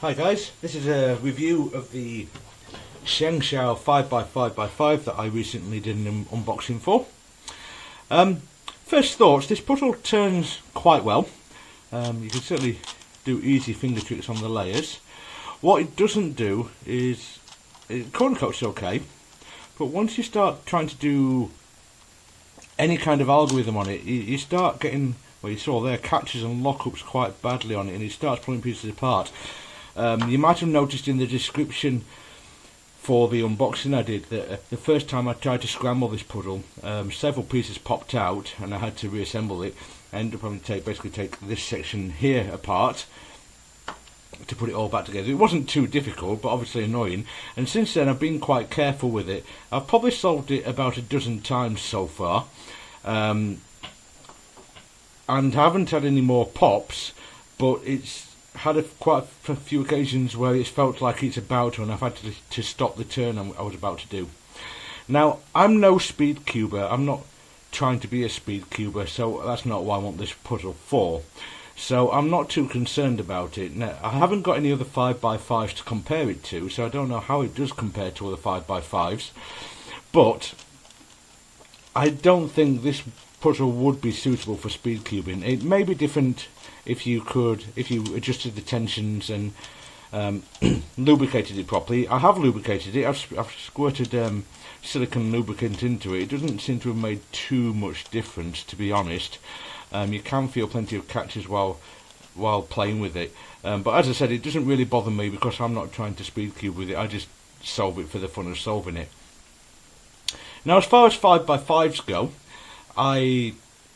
Hi guys, this is a review of the Shengshou 5x5x5 that I recently did an unboxing for. First thoughts, this puzzle turns quite well. You can certainly do easy finger tricks on the layers. What it doesn't do is, corner coat's okay, but once you start trying to do any kind of algorithm on it, you start getting, well, you saw there, catches and lockups quite badly on it, and it starts pulling pieces apart. You might have noticed in the description for the unboxing I did that the first time I tried to scramble this puzzle, several pieces popped out and I had to reassemble it. I ended up having to basically take this section here apart to put it all back together. It wasn't too difficult, but obviously annoying, and since then I've been quite careful with it. I've probably solved it about a dozen times so far, and haven't had any more pops, but it's had quite a few occasions where it's felt like it's about to, and I've had to stop the turn I was about to do. Now, I'm no speed cuber, I'm not trying to be a speed cuber, so that's not what I want this puzzle for. So I'm not too concerned about it. Now, I haven't got any other 5x5s to compare it to, so I don't know how it does compare to other 5x5s, but I don't think this puzzle would be suitable for speed cubing. It may be different if you adjusted the tensions and lubricated it properly. I have lubricated it. I've squirted silicone lubricant into it. It doesn't seem to have made too much difference, to be honest. You can feel plenty of catches while playing with it, but as I said, it doesn't really bother me because I'm not trying to speed cube with it. I just solve it for the fun of solving it. Now, as far as 5x5s go,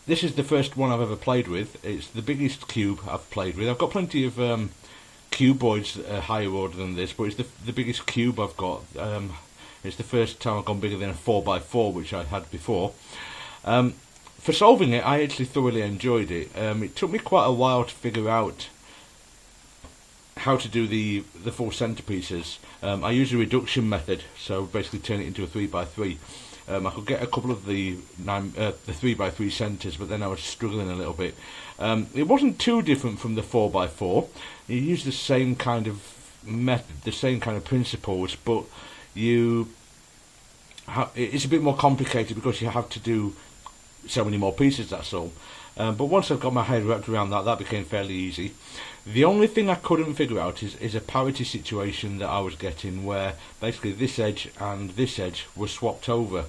this is the first one I've ever played with. It's the biggest cube I've played with. I've got plenty of cuboids that are higher order than this, but it's the biggest cube I've got. It's the first time I've gone bigger than a 4x4, which I had before. For solving it, I actually thoroughly enjoyed it. It took me quite a while to figure out how to do the full centerpieces. I use a reduction method, so basically turn it into a 3x3. I could get a couple of the 3x3 centres, but then I was struggling a little bit. It wasn't too different from the 4x4. You use the same kind of method, the same kind of principles, but it's a bit more complicated because you have to do so many more pieces, that's all. But once I've got my head wrapped around that became fairly easy. The only thing I couldn't figure out is a parity situation that I was getting, where basically this edge and this edge were swapped over.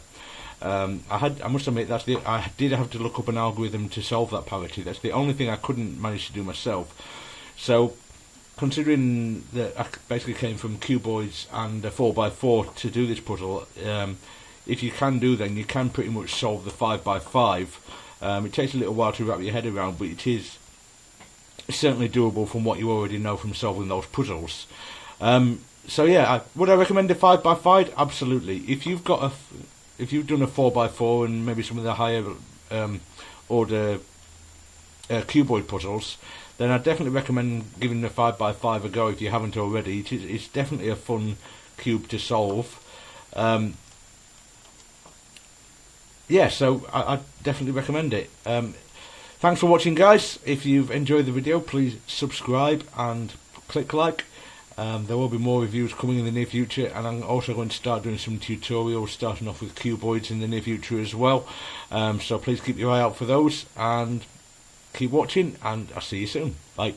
I must admit I did have to look up an algorithm to solve that parity. That's the only thing I couldn't manage to do myself. So, considering that I basically came from cuboids and a 4x4 to do this puzzle, if you can do, then you can pretty much solve the 5x5. It takes a little while to wrap your head around, but it is certainly doable from what you already know from solving those puzzles. So yeah, would I recommend a 5x5? Absolutely. If you've done a 4x4 and maybe some of the higher order cuboid puzzles, then I definitely recommend giving the 5x5 a go if you haven't already. It's definitely a fun cube to solve. Yeah, so I definitely recommend it. Thanks for watching, guys. If you've enjoyed the video, please subscribe and click like. There will be more reviews coming in the near future, and I'm also going to start doing some tutorials, starting off with cuboids in the near future as well. So please keep your eye out for those, and keep watching, and I'll see you soon. Bye.